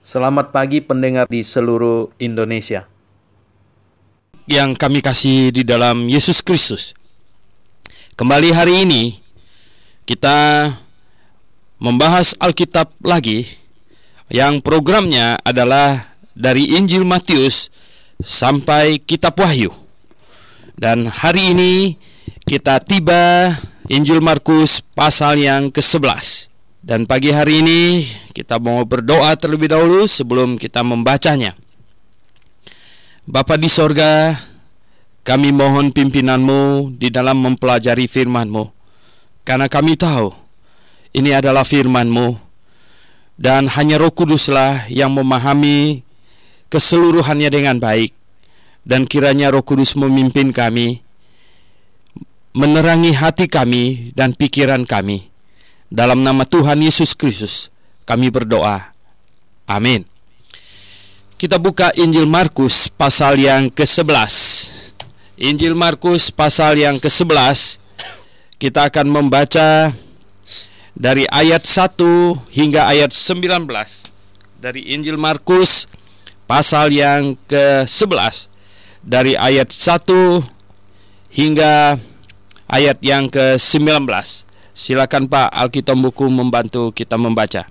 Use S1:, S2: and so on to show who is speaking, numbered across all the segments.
S1: Selamat pagi pendengar di seluruh Indonesia.
S2: Yang kami kasih di dalam Yesus Kristus. Kembali hari ini kita membahas Alkitab lagi, yang programnya adalah dari Injil Matius sampai Kitab Wahyu. Dan hari ini kita tiba Injil Markus pasal yang ke-11. Dan pagi hari ini kita mau berdoa terlebih dahulu sebelum kita membacanya. Bapa di sorga, kami mohon pimpinanmu di dalam mempelajari firman-Mu, karena kami tahu ini adalah firman-Mu, dan hanya Roh Kuduslah yang memahami keseluruhannya dengan baik. Dan kiranya Roh Kudus memimpin kami, menerangi hati kami dan pikiran kami. Dalam nama Tuhan Yesus Kristus kami berdoa. Amin. Kita buka Injil Markus pasal yang ke-11. Injil Markus pasal yang ke-11. Kita akan membaca dari ayat 1 hingga ayat 19. Dari Injil Markus pasal yang ke-11, dari ayat 1 hingga ayat yang ke-19. Silakan Pak Alkitab Buku membantu kita membaca.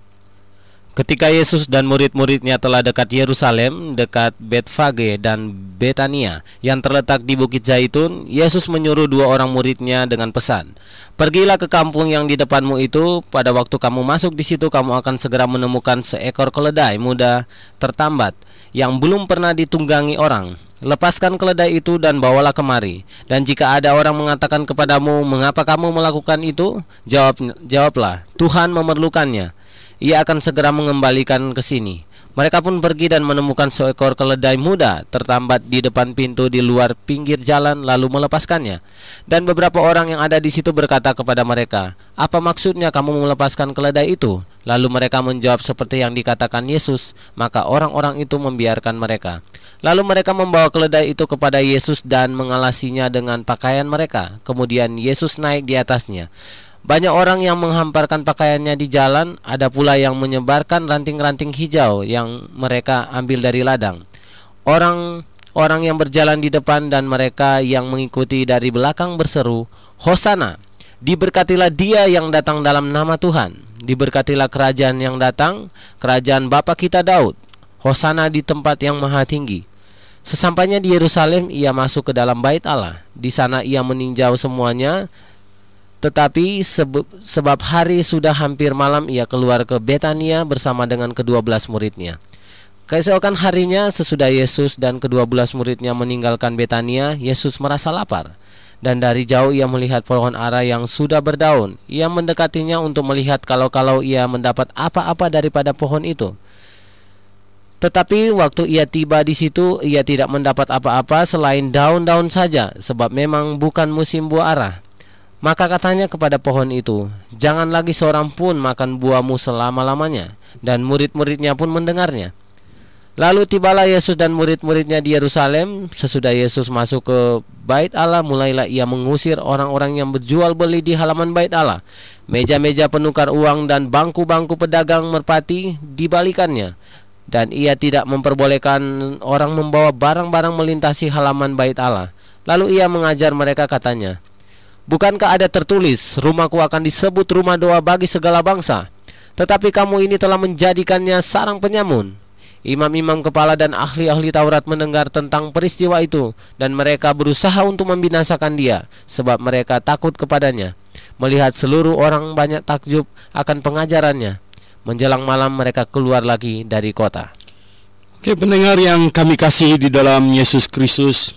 S3: Ketika Yesus dan murid-muridnya telah dekat Yerusalem, dekat Betfage dan Betania yang terletak di Bukit Zaitun, Yesus menyuruh 2 orang muridnya dengan pesan, "Pergilah ke kampung yang di depanmu itu. Pada waktu kamu masuk di situ, kamu akan segera menemukan seekor keledai muda tertambat yang belum pernah ditunggangi orang. Lepaskan keledai itu dan bawalah kemari. Dan jika ada orang mengatakan kepadamu, 'Mengapa kamu melakukan itu?' Jawablah, 'Tuhan memerlukannya. Ia akan segera mengembalikan ke sini.' Mereka pun pergi dan menemukan seekor keledai muda tertambat di depan pintu di luar pinggir jalan, lalu melepaskannya. Dan beberapa orang yang ada di situ berkata kepada mereka, 'Apa maksudnya kamu melepaskan keledai itu?' Lalu mereka menjawab seperti yang dikatakan Yesus. Maka orang-orang itu membiarkan mereka. Lalu mereka membawa keledai itu kepada Yesus dan mengalasinya dengan pakaian mereka. Kemudian Yesus naik di atasnya. Banyak orang yang menghamparkan pakaiannya di jalan, ada pula yang menyebarkan ranting-ranting hijau yang mereka ambil dari ladang. Orang yang berjalan di depan dan mereka yang mengikuti dari belakang berseru, 'Hosana, diberkatilah dia yang datang dalam nama Tuhan. Diberkatilah kerajaan yang datang, kerajaan Bapa kita Daud. Hosana di tempat yang maha tinggi.' Sesampainya di Yerusalem, ia masuk ke dalam bait Allah. Di sana ia meninjau semuanya. Tetapi sebab hari sudah hampir malam, ia keluar ke Betania bersama dengan ke-12 muridnya. Keesokan harinya, sesudah Yesus dan ke-12 muridnya meninggalkan Betania, Yesus merasa lapar. Dan dari jauh ia melihat pohon ara yang sudah berdaun. Ia mendekatinya untuk melihat kalau ia mendapat apa-apa daripada pohon itu. Tetapi waktu ia tiba di situ, ia tidak mendapat apa-apa selain daun-daun saja, sebab memang bukan musim buah ara. Maka katanya kepada pohon itu, 'Jangan lagi seorang pun makan buahmu selama-lamanya.' Dan murid-muridnya pun mendengarnya. Lalu tibalah Yesus dan murid-muridnya di Yerusalem. Sesudah Yesus masuk ke bait Allah, mulailah ia mengusir orang-orang yang berjual beli di halaman bait Allah. Meja-meja penukar uang dan bangku-bangku pedagang merpati dibalikannya. Dan ia tidak memperbolehkan orang membawa barang-barang melintasi halaman bait Allah. Lalu ia mengajar mereka, katanya, 'Bukankah ada tertulis, rumahku akan disebut rumah doa bagi segala bangsa? Tetapi kamu ini telah menjadikannya sarang penyamun.' Imam-imam kepala dan ahli-ahli Taurat mendengar tentang peristiwa itu, dan mereka berusaha untuk membinasakan dia, sebab mereka takut kepadanya. Melihat seluruh orang banyak takjub akan pengajarannya. Menjelang malam mereka keluar lagi dari kota."
S2: Oke, pendengar yang kami kasih di dalam Yesus Kristus,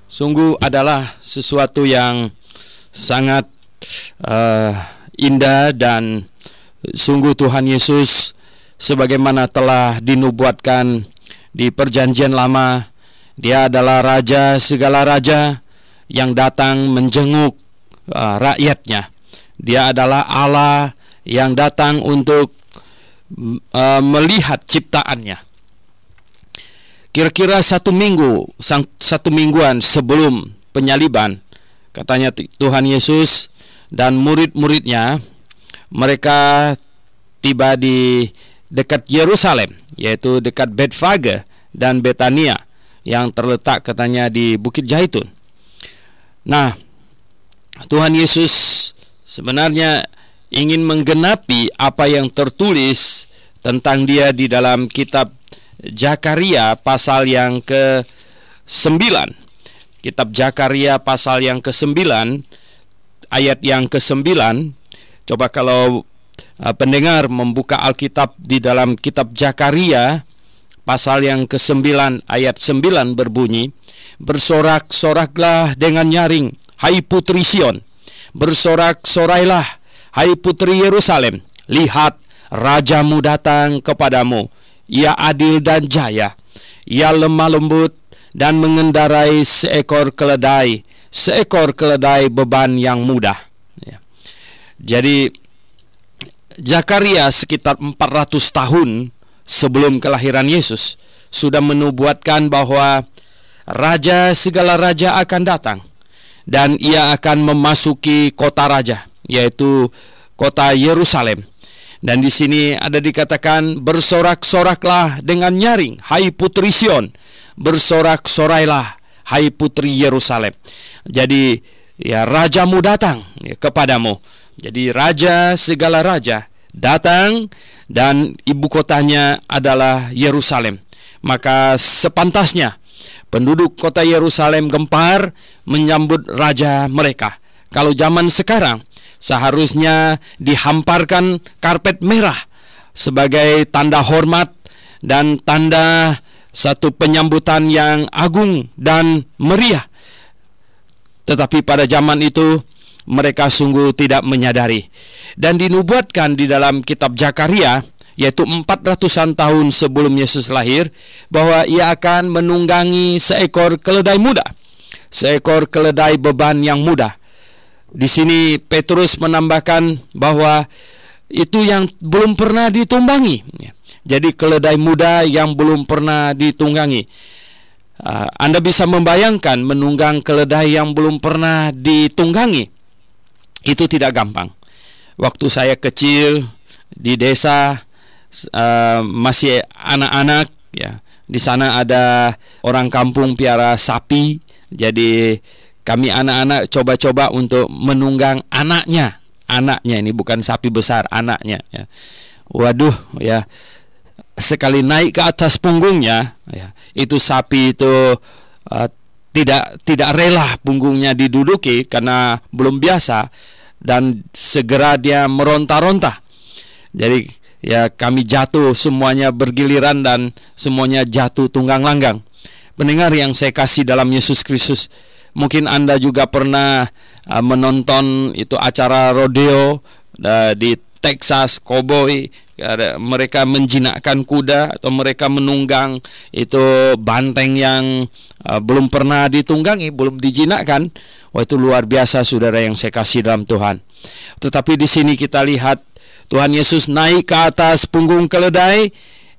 S2: sungguh adalah sesuatu yang sangat indah, dan sungguh Tuhan Yesus sebagaimana telah dinubuatkan di perjanjian lama, dia adalah raja segala raja yang datang menjenguk rakyatnya. Dia adalah Allah yang datang untuk melihat ciptaannya. Kira-kira satu mingguan sebelum penyaliban, katanya Tuhan Yesus dan murid-muridnya, mereka tiba di dekat Yerusalem. yaitu dekat Betfage dan Betania yang terletak katanya di Bukit Zaitun. Nah, Tuhan Yesus sebenarnya ingin menggenapi apa yang tertulis tentang dia di dalam kitab Zakaria pasal yang ke-9. Kitab Zakaria pasal yang ke-9 ayat yang ke-9. Coba kalau pendengar membuka Alkitab di dalam kitab Zakaria pasal yang ke-9 ayat 9 berbunyi, "Bersorak-soraklah dengan nyaring, hai putri Sion. Bersorak-sorailah, hai putri Yerusalem. Lihat, rajamu datang kepadamu. Ia adil dan jaya. Ia lemah lembut dan mengendarai seekor keledai beban yang mudah." Ya. Jadi Zakaria sekitar 400 tahun sebelum kelahiran Yesus sudah menubuatkan bahwa raja segala raja akan datang dan ia akan memasuki kota raja, yaitu kota Yerusalem. Dan di sini ada dikatakan, "Bersorak-soraklah dengan nyaring, hai putri Sion. Bersorak-sorailah, hai putri Yerusalem." Jadi ya, rajamu datang kepadamu. Jadi raja segala raja datang dan ibu kotanya adalah Yerusalem. Maka sepantasnya penduduk kota Yerusalem gempar menyambut raja mereka. Kalau zaman sekarang seharusnya dihamparkan karpet merah sebagai tanda hormat dan tanda satu penyambutan yang agung dan meriah. Tetapi pada zaman itu mereka sungguh tidak menyadari. Dan dinubuatkan di dalam kitab Zakaria, yaitu 400-an tahun sebelum Yesus lahir, bahwa ia akan menunggangi seekor keledai muda, seekor keledai beban yang mudah. Di sini Petrus menambahkan bahwa itu yang belum pernah ditunggangi. Jadi keledai muda yang belum pernah ditunggangi. Anda bisa membayangkan menunggang keledai yang belum pernah ditunggangi. Itu tidak gampang. Waktu saya kecil di desa, masih anak-anak, ya, di sana ada orang kampung piara sapi. Jadi kami anak-anak coba-coba untuk menunggang anaknya ini bukan sapi besar, anaknya. Ya. Waduh, ya, sekali naik ke atas punggungnya, ya, itu sapi itu tidak rela punggungnya diduduki karena belum biasa, dan segera dia meronta-ronta. Jadi ya, kami jatuh semuanya bergiliran dan semuanya jatuh tunggang langgang. Pendengar yang saya kasih dalam Yesus Kristus, mungkin Anda juga pernah menonton itu acara rodeo di Texas, cowboy. Mereka menjinakkan kuda atau mereka menunggang itu banteng yang belum pernah ditunggangi, belum dijinakkan. Wah, itu luar biasa, saudara yang saya kasih dalam Tuhan. Tetapi di sini kita lihat Tuhan Yesus naik ke atas punggung keledai,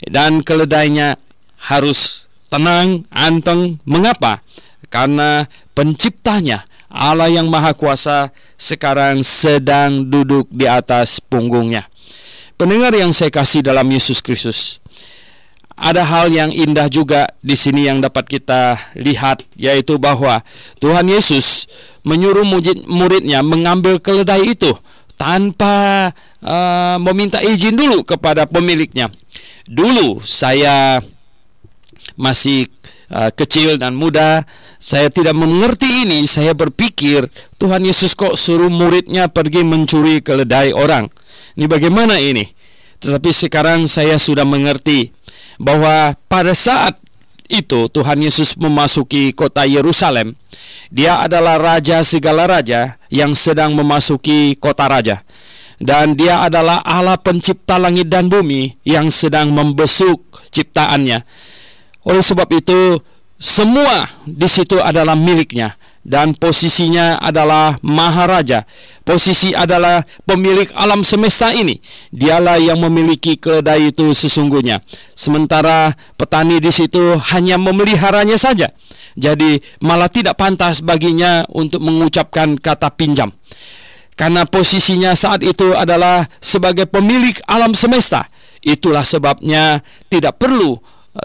S2: dan keledainya harus tenang, anteng. Mengapa? Karena penciptanya, Allah yang Maha Kuasa, sekarang sedang duduk di atas punggungnya. Pendengar yang saya kasih dalam Yesus Kristus, ada hal yang indah juga di sini yang dapat kita lihat, yaitu bahwa Tuhan Yesus menyuruh murid-muridnya mengambil keledai itu tanpa meminta izin dulu kepada pemiliknya. Dulu saya masih kecil dan muda, saya tidak mengerti ini. Saya berpikir, Tuhan Yesus kok suruh muridnya pergi mencuri keledai orang? Ini bagaimana ini? Tetapi sekarang saya sudah mengerti bahwa pada saat itu Tuhan Yesus memasuki kota Yerusalem. Dia adalah raja segala raja yang sedang memasuki kota raja. Dan dia adalah Allah pencipta langit dan bumi yang sedang membesuk ciptaannya. Oleh sebab itu, semua di situ adalah miliknya. Dan posisinya adalah maharaja. Posisi adalah pemilik alam semesta ini. Dialah yang memiliki keledai itu sesungguhnya. Sementara petani di situ hanya memeliharanya saja. Jadi malah tidak pantas baginya untuk mengucapkan kata pinjam. Karena posisinya saat itu adalah sebagai pemilik alam semesta. Itulah sebabnya tidak perlu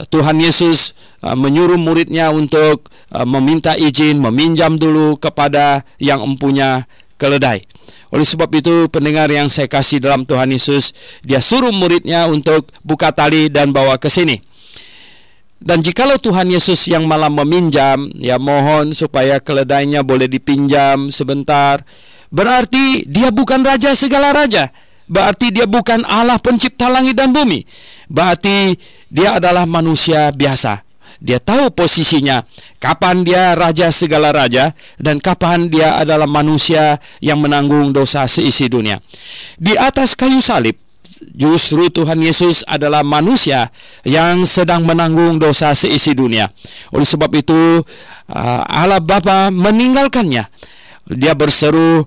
S2: Tuhan Yesus menyuruh muridnya untuk meminta izin, meminjam dulu kepada yang empunya keledai. Oleh sebab itu, pendengar yang saya kasih dalam Tuhan Yesus, dia suruh muridnya untuk buka tali dan bawa ke sini. Dan jikalau Tuhan Yesus yang malah meminjam, ya mohon supaya keledainya boleh dipinjam sebentar, berarti dia bukan raja segala raja. Berarti dia bukan Allah pencipta langit dan bumi. Berarti dia adalah manusia biasa. Dia tahu posisinya, kapan dia raja segala raja dan kapan dia adalah manusia yang menanggung dosa seisi dunia. Di atas kayu salib, justru Tuhan Yesus adalah manusia yang sedang menanggung dosa seisi dunia. Oleh sebab itu Allah Bapa meninggalkannya. Dia berseru,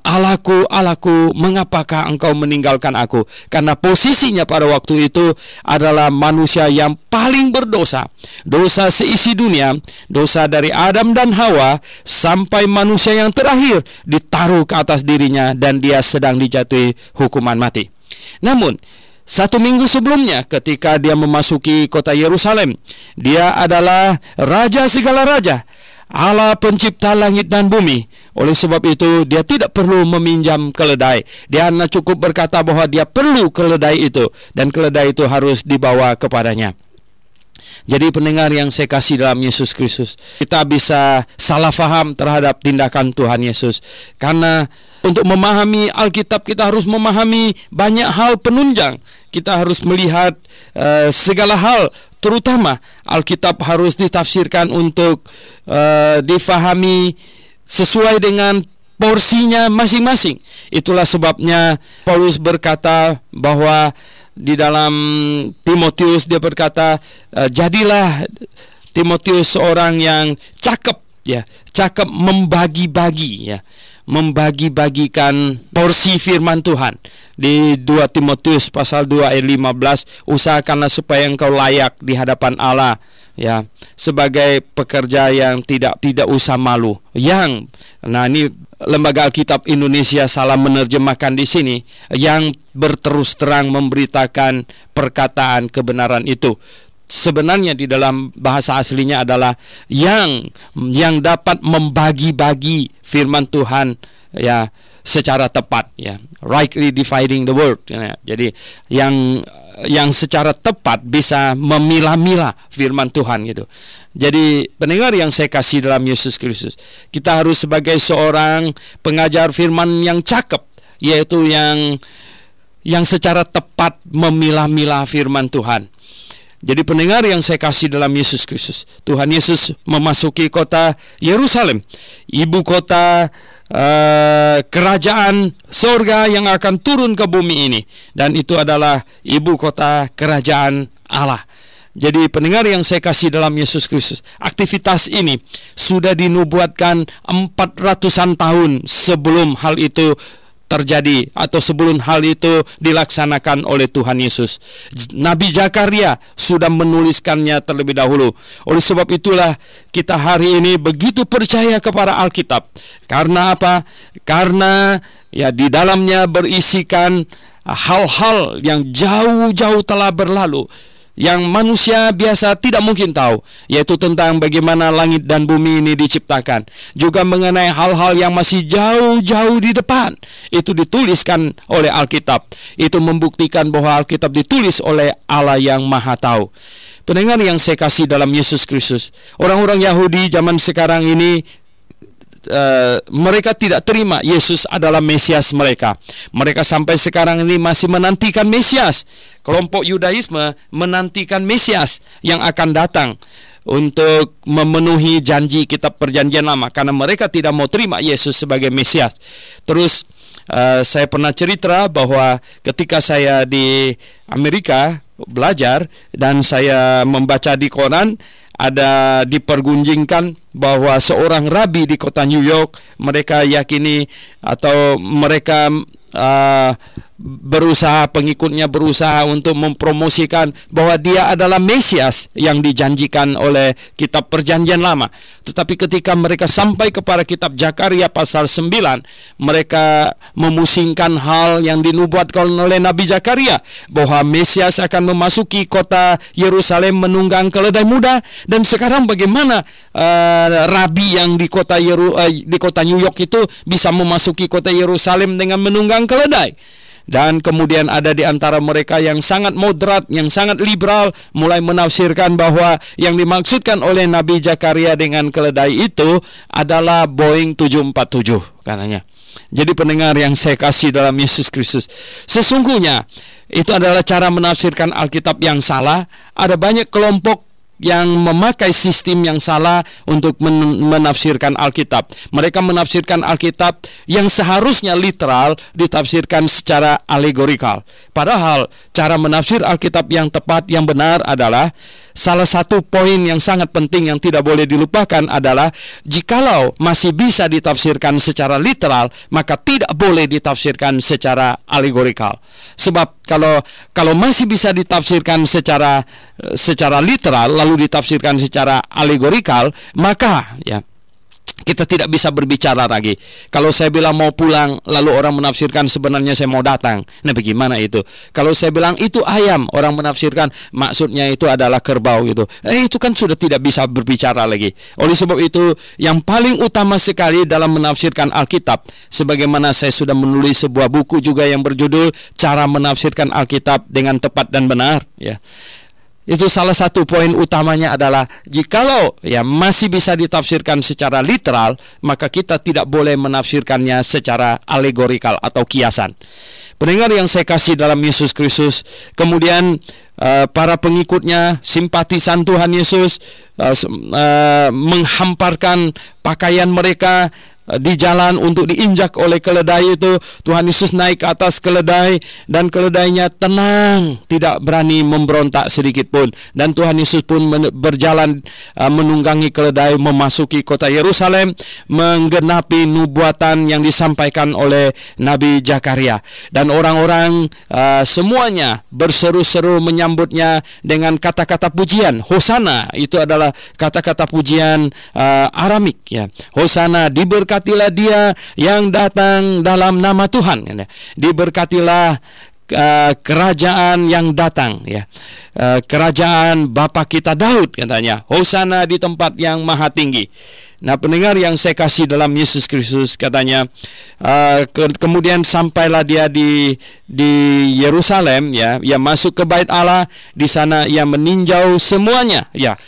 S2: Allahku, Allahku, mengapakah engkau meninggalkan aku? Karena posisinya pada waktu itu adalah manusia yang paling berdosa. Dosa seisi dunia, dosa dari Adam dan Hawa sampai manusia yang terakhir ditaruh ke atas dirinya dan dia sedang dijatuhi hukuman mati. Namun 1 minggu sebelumnya ketika dia memasuki kota Yerusalem, dia adalah raja segala raja, Allah pencipta langit dan bumi. Oleh sebab itu dia tidak perlu meminjam keledai. Dia hanya cukup berkata bahwa dia perlu keledai itu, dan keledai itu harus dibawa kepadanya. Jadi pendengar yang saya kasih dalam Yesus Kristus, kita bisa salah faham terhadap tindakan Tuhan Yesus. Karena untuk memahami Alkitab kita harus memahami banyak hal penunjang. Kita harus melihat segala hal, terutama Alkitab harus ditafsirkan untuk difahami sesuai dengan porsinya masing-masing. Itulah sebabnya Paulus berkata bahwa di dalam Timotius dia berkata, jadilah Timotius seorang yang cakep, ya, cakep membagi-bagi, ya, membagi-bagikan porsi firman Tuhan. Di 2 Timotius pasal 2 ayat 15, usahakanlah supaya engkau layak di hadapan Allah, ya, sebagai pekerja yang tidak usah malu. Nah ini Lembaga Alkitab Indonesia salah menerjemahkan di sini, yang berterus terang memberitakan perkataan kebenaran itu. Sebenarnya di dalam bahasa aslinya adalah yang dapat membagi-bagi firman Tuhan, ya, secara tepat, ya, rightly dividing the word, ya. Jadi yang secara tepat bisa memilah-milah firman Tuhan gitu. Jadi pendengar yang saya kasih dalam Yesus Kristus, kita harus sebagai seorang pengajar firman yang cakep, yaitu yang secara tepat memilah-milah firman Tuhan. Jadi pendengar yang saya kasih dalam Yesus Kristus, Tuhan Yesus memasuki kota Yerusalem, ibu kota kerajaan sorga yang akan turun ke bumi ini, dan itu adalah ibu kota kerajaan Allah. Jadi pendengar yang saya kasih dalam Yesus Kristus, aktivitas ini sudah dinubuatkan 400-an tahun sebelum hal itu terjadi, atau sebelum hal itu dilaksanakan oleh Tuhan Yesus. Nabi Zakaria sudah menuliskannya terlebih dahulu. Oleh sebab itulah kita hari ini begitu percaya kepada Alkitab. Karena apa? Karena ya di dalamnya berisikan hal-hal yang jauh-jauh telah berlalu, yang manusia biasa tidak mungkin tahu, yaitu tentang bagaimana langit dan bumi ini diciptakan. Juga mengenai hal-hal yang masih jauh-jauh di depan, itu dituliskan oleh Alkitab. Itu membuktikan bahwa Alkitab ditulis oleh Allah yang Maha Tahu. Pendengar yang saya kasih dalam Yesus Kristus, orang-orang Yahudi zaman sekarang ini, mereka tidak terima Yesus adalah Mesias mereka. Mereka sampai sekarang ini masih menantikan Mesias. Kelompok Yudaisme menantikan Mesias yang akan datang untuk memenuhi janji kitab perjanjian lama, karena mereka tidak mau terima Yesus sebagai Mesias. Terus saya pernah cerita bahwa ketika saya di Amerika belajar dan saya membaca di koran, ada dipergunjingkan bahwa seorang rabi di kota New York, mereka yakini atau mereka pengikutnya berusaha untuk mempromosikan bahwa dia adalah Mesias yang dijanjikan oleh kitab Perjanjian Lama. Tetapi ketika mereka sampai kepada kitab Zakaria pasal 9, mereka memusingkan hal yang dinubuatkan oleh Nabi Zakaria, bahwa Mesias akan memasuki kota Yerusalem menunggang keledai muda. Dan sekarang bagaimana rabi yang di kota New York itu bisa memasuki kota Yerusalem dengan menunggang keledai? Dan kemudian ada di antara mereka yang sangat moderat, yang sangat liberal, mulai menafsirkan bahwa yang dimaksudkan oleh Nabi Zakaria dengan keledai itu adalah Boeing 747 katanya. Jadi pendengar yang saya kasih dalam Yesus Kristus, sesungguhnya itu adalah cara menafsirkan Alkitab yang salah. Ada banyak kelompok yang memakai sistem yang salah untuk menafsirkan Alkitab. Mereka menafsirkan Alkitab yang seharusnya literal ditafsirkan secara alegorikal. Padahal cara menafsir Alkitab yang tepat, yang benar adalah, salah satu poin yang sangat penting yang tidak boleh dilupakan adalah, jikalau masih bisa ditafsirkan secara literal, maka tidak boleh ditafsirkan secara alegorikal. Sebab kalau masih bisa ditafsirkan secara literal lalu ditafsirkan secara alegorikal, maka ya kita tidak bisa berbicara lagi. Kalau saya bilang mau pulang, lalu orang menafsirkan sebenarnya saya mau datang. Nah, bagaimana itu? Kalau saya bilang itu ayam, orang menafsirkan maksudnya itu adalah kerbau gitu. Itu kan sudah tidak bisa berbicara lagi. Oleh sebab itu, yang paling utama sekali dalam menafsirkan Alkitab, sebagaimana saya sudah menulis sebuah buku juga yang berjudul Cara Menafsirkan Alkitab dengan Tepat dan Benar, ya. Itu salah satu poin utamanya adalah, jikalau ya masih bisa ditafsirkan secara literal, maka kita tidak boleh menafsirkannya secara alegorikal atau kiasan. Pendengar yang saya kasih dalam Yesus Kristus, kemudian para pengikutnya, simpatisan Tuhan Yesus, menghamparkan pakaian mereka di jalan untuk diinjak oleh keledai itu. Tuhan Yesus naik ke atas keledai, dan keledainya tenang, tidak berani memberontak sedikit pun. Dan Tuhan Yesus pun berjalan menunggangi keledai memasuki kota Yerusalem, menggenapi nubuatan yang disampaikan oleh Nabi Zakaria. Dan orang-orang semuanya berseru-seru menyambutnya dengan kata-kata pujian. Hosana itu adalah kata-kata pujian Aramik, ya. Hosana, diberkatilah dia yang datang dalam nama Tuhan, ya. Diberkatilah kerajaan yang datang, ya. Kerajaan Bapa kita Daud, katanya. Hosana di tempat yang maha tinggi. Nah, pendengar yang saya kasih dalam Yesus Kristus, katanya kemudian sampailah dia di Yerusalem, ya. Ia masuk ke Bait Allah. Di sana ia meninjau semuanya, ya.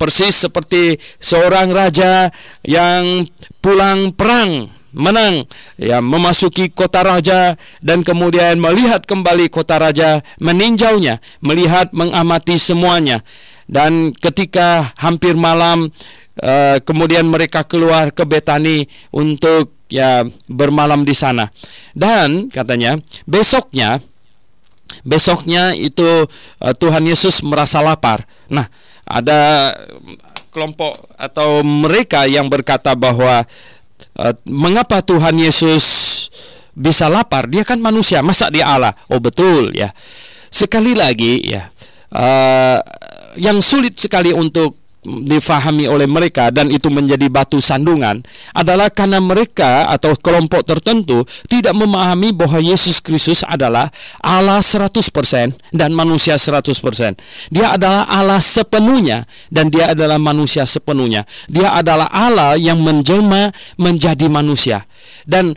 S2: Persis seperti seorang raja yang pulang perang, menang, ya, memasuki kota raja, dan kemudian melihat kembali kota raja, meninjaunya, melihat, mengamati semuanya. Dan ketika hampir malam, kemudian mereka keluar ke Betani untuk ya bermalam di sana. Dan katanya besoknya itu Tuhan Yesus merasa lapar. Nah, ada kelompok atau mereka yang berkata bahwa mengapa Tuhan Yesus bisa lapar? Dia kan manusia, masa dia Allah? Oh, betul, ya. Sekali lagi, ya, yang sulit sekali untuk difahami oleh mereka, dan itu menjadi batu sandungan, adalah karena mereka atau kelompok tertentu tidak memahami bahwa Yesus Kristus adalah Allah 100% dan manusia 100%. Dia adalah Allah sepenuhnya dan dia adalah manusia sepenuhnya. Dia adalah Allah yang menjelma menjadi manusia. Dan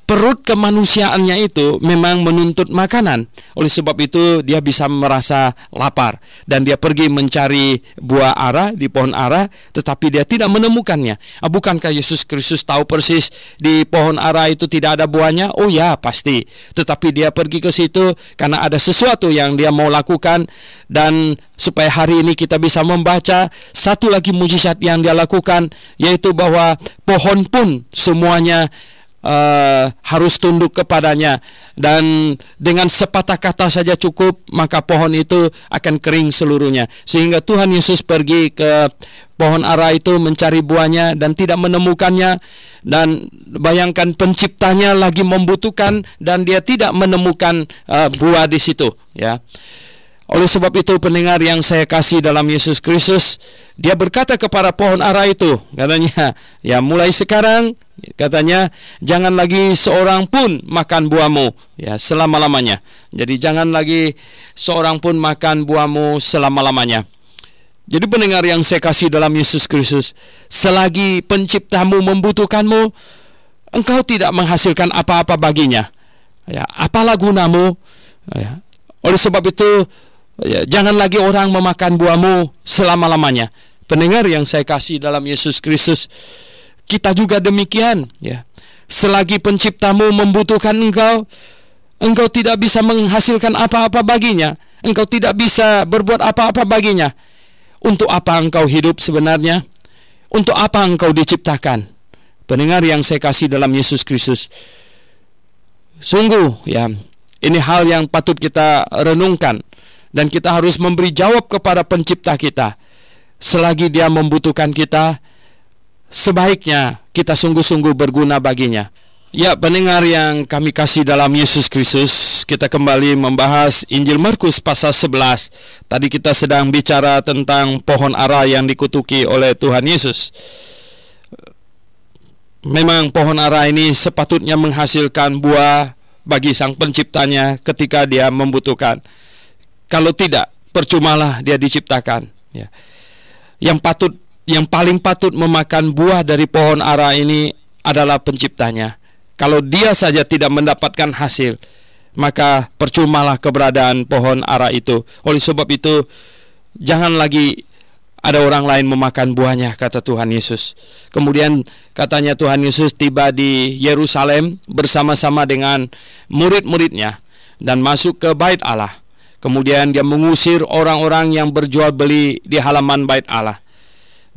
S2: perut kemanusiaannya itu memang menuntut makanan. Oleh sebab itu dia bisa merasa lapar, dan dia pergi mencari buah ara di pohon ara, tetapi dia tidak menemukannya. Bukankah Yesus Kristus tahu persis di pohon ara itu tidak ada buahnya? Oh ya, pasti. Tetapi dia pergi ke situ karena ada sesuatu yang dia mau lakukan. Dan supaya hari ini kita bisa membaca satu lagi mujizat yang dia lakukan, yaitu bahwa pohon pun semuanya harus tunduk kepadanya, dan dengan sepatah kata saja cukup, maka pohon itu akan kering seluruhnya. Sehingga Tuhan Yesus pergi ke pohon ara itu mencari buahnya dan tidak menemukannya, dan bayangkan penciptanya lagi membutuhkan dan dia tidak menemukan buah di situ, ya. Oleh sebab itu, pendengar yang saya kasih dalam Yesus Kristus, dia berkata kepada pohon ara itu, katanya, ya mulai sekarang, katanya, jangan lagi seorang pun makan buahmu, ya, selama-lamanya. Jadi jangan lagi seorang pun makan buahmu selama-lamanya. Jadi pendengar yang saya kasih dalam Yesus Kristus, selagi penciptamu membutuhkanmu, engkau tidak menghasilkan apa-apa baginya, ya, apalah gunamu, ya. Oleh sebab itu, ya, jangan lagi orang memakan buahmu selama-lamanya. Pendengar yang saya kasih dalam Yesus Kristus, kita juga demikian, ya. Selagi penciptamu membutuhkan engkau, engkau tidak bisa menghasilkan apa-apa baginya. Engkau tidak bisa berbuat apa-apa baginya. Untuk apa engkau hidup sebenarnya? Untuk apa engkau diciptakan? Pendengar yang saya kasih dalam Yesus Kristus, sungguh, ya, ini hal yang patut kita renungkan. Dan kita harus memberi jawab kepada pencipta kita. Selagi dia membutuhkan kita, sebaiknya kita sungguh-sungguh berguna baginya. Ya, pendengar yang kami kasih dalam Yesus Kristus, kita kembali membahas Injil Markus pasal 11. Tadi kita sedang bicara tentang pohon ara yang dikutuki oleh Tuhan Yesus. Memang pohon ara ini sepatutnya menghasilkan buah bagi sang penciptanya ketika dia membutuhkan. Kalau tidak, percumalah dia diciptakan, ya. Yang paling patut memakan buah dari pohon ara ini adalah penciptanya. Kalau dia saja tidak mendapatkan hasil, maka percumalah keberadaan pohon ara itu. Oleh sebab itu, jangan lagi ada orang lain memakan buahnya, kata Tuhan Yesus. Kemudian katanya Tuhan Yesus tiba di Yerusalem bersama-sama dengan murid-muridnya dan masuk ke bait Allah. Kemudian dia mengusir orang-orang yang berjual beli di halaman bait Allah.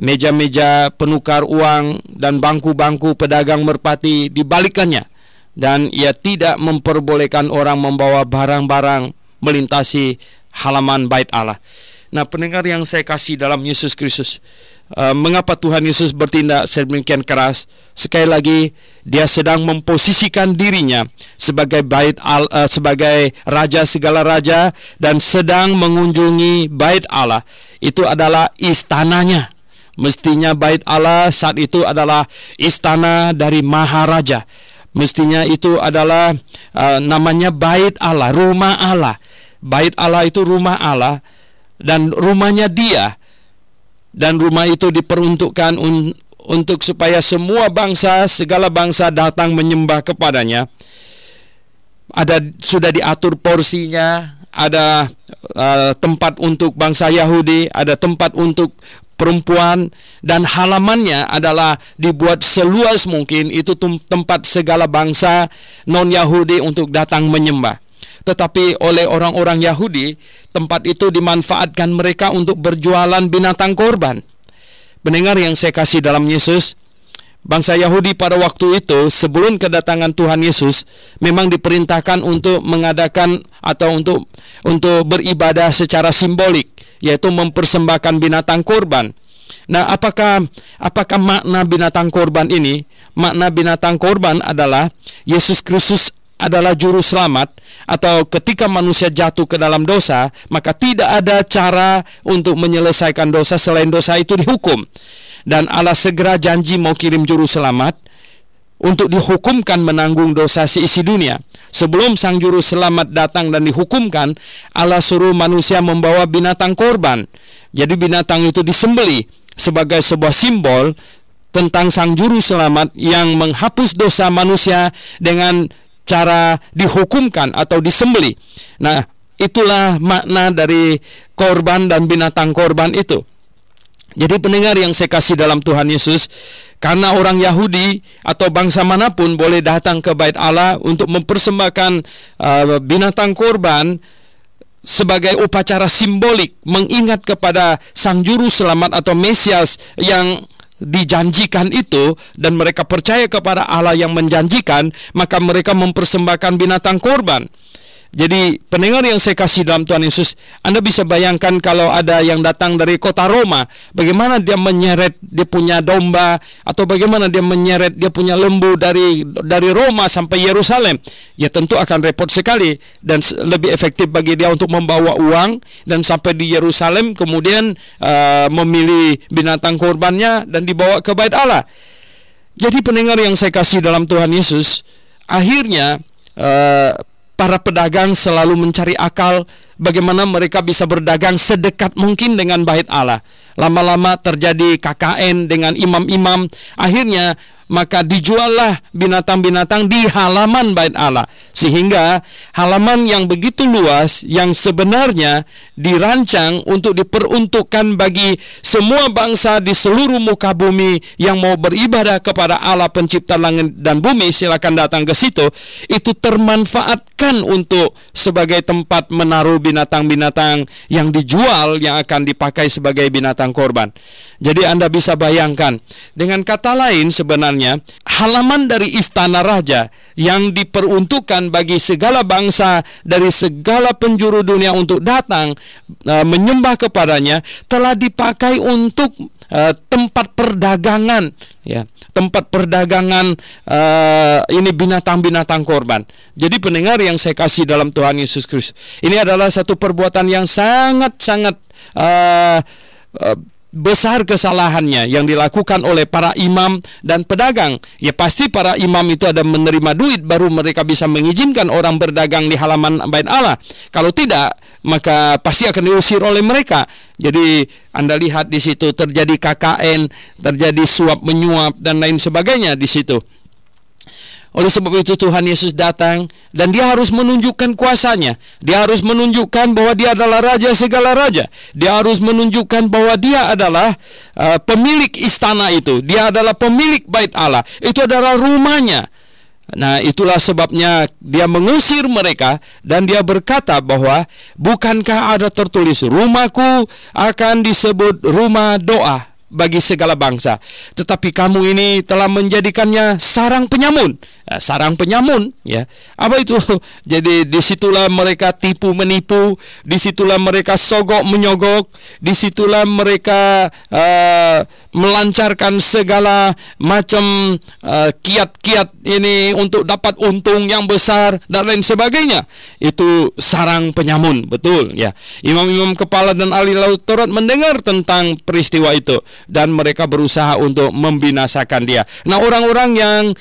S2: Meja-meja penukar uang dan bangku-bangku pedagang merpati dibalikannya, dan ia tidak memperbolehkan orang membawa barang-barang melintasi halaman bait Allah. Nah, pendengar yang saya kasih dalam Yesus Kristus, mengapa Tuhan Yesus bertindak sedemikian keras? Sekali lagi, dia sedang memposisikan dirinya sebagai sebagai raja segala raja, dan sedang mengunjungi bait Allah. Itu adalah istananya. Mestinya bait Allah saat itu adalah istana dari Maharaja. Mestinya itu adalah namanya bait Allah, rumah Allah. Bait Allah itu rumah Allah, dan rumahnya dia. Dan rumah itu diperuntukkan untuk supaya semua bangsa, segala bangsa datang menyembah kepadanya. Sudah diatur porsinya, ada tempat untuk bangsa Yahudi, ada tempat untuk perempuan, dan halamannya adalah dibuat seluas mungkin. Itu tempat segala bangsa non-Yahudi untuk datang menyembah. Tetapi oleh orang-orang Yahudi, tempat itu dimanfaatkan mereka untuk berjualan binatang korban. Pendengar yang saya kasih dalam Yesus, bangsa Yahudi pada waktu itu sebelum kedatangan Tuhan Yesus memang diperintahkan untuk mengadakan atau untuk beribadah secara simbolik, yaitu mempersembahkan binatang korban. Nah, apakah makna binatang korban ini? Makna binatang korban adalah Yesus Kristus adalah juru selamat, atau ketika manusia jatuh ke dalam dosa, maka tidak ada cara untuk menyelesaikan dosa selain dosa itu dihukum. Dan Allah segera janji mau kirim juru selamat untuk dihukumkan menanggung dosa seisi dunia. Sebelum sang juru selamat datang dan dihukumkan, Allah suruh manusia membawa binatang korban. Jadi binatang itu disembelih sebagai sebuah simbol tentang sang juru selamat yang menghapus dosa manusia dengan cara dihukumkan atau disembelih. Nah, itulah makna dari korban dan binatang korban itu. Jadi pendengar yang saya kasih dalam Tuhan Yesus, karena orang Yahudi atau bangsa manapun boleh datang ke bait Allah untuk mempersembahkan binatang korban sebagai upacara simbolik mengingat kepada sang juru selamat atau Mesias yang dijanjikan itu dan mereka percaya kepada Allah yang menjanjikan, maka mereka mempersembahkan binatang korban. Jadi pendengar yang saya kasih dalam Tuhan Yesus, Anda bisa bayangkan kalau ada yang datang dari kota Roma, bagaimana dia menyeret dia punya domba, atau bagaimana dia menyeret dia punya lembu dari Roma sampai Yerusalem. Ya tentu akan repot sekali, dan lebih efektif bagi dia untuk membawa uang dan sampai di Yerusalem, kemudian memilih binatang korbannya dan dibawa ke bait Allah. Jadi pendengar yang saya kasih dalam Tuhan Yesus, akhirnya para pedagang selalu mencari akal bagaimana mereka bisa berdagang sedekat mungkin dengan bait Allah. Lama-lama terjadi KKN dengan imam-imam. Akhirnya maka dijuallah binatang-binatang di halaman bait Allah, sehingga halaman yang begitu luas yang sebenarnya dirancang untuk diperuntukkan bagi semua bangsa di seluruh muka bumi yang mau beribadah kepada Allah pencipta langit dan bumi, silakan datang ke situ. Itu termanfaatkan untuk sebagai tempat menaruh binatang-binatang yang dijual yang akan dipakai sebagai binatang korban. Jadi Anda bisa bayangkan, dengan kata lain sebenarnya halaman dari istana raja yang diperuntukkan bagi segala bangsa dari segala penjuru dunia untuk datang menyembah kepadanya telah dipakai untuk tempat perdagangan, ya, tempat perdagangan ini binatang-binatang korban. Jadi pendengar yang saya kasih dalam Tuhan Yesus Kristus, ini adalah satu perbuatan yang sangat-sangat besar kesalahannya yang dilakukan oleh para imam dan pedagang. Ya pasti para imam itu ada menerima duit baru mereka bisa mengizinkan orang berdagang di halaman bait Allah. Kalau tidak, maka pasti akan diusir oleh mereka. Jadi Anda lihat di situ terjadi KKN, terjadi suap menyuap dan lain sebagainya di situ. Oleh sebab itu Tuhan Yesus datang dan dia harus menunjukkan kuasanya. Dia harus menunjukkan bahwa dia adalah raja segala raja. Dia harus menunjukkan bahwa dia adalah pemilik istana itu. Dia adalah pemilik bait Allah. Itu adalah rumahnya. Nah, itulah sebabnya dia mengusir mereka dan dia berkata bahwa bukankah ada tertulis, rumahku akan disebut rumah doa bagi segala bangsa, tetapi kamu ini telah menjadikannya sarang penyamun. Sarang penyamun, ya. Apa itu? Jadi disitulah mereka tipu menipu, disitulah mereka sogok menyogok, disitulah mereka melancarkan segala macam kiat-kiat ini untuk dapat untung yang besar dan lain sebagainya. Itu sarang penyamun, betul, ya. Imam-imam kepala dan ahli Taurat mendengar tentang peristiwa itu dan mereka berusaha untuk membinasakan dia. Nah, orang-orang yang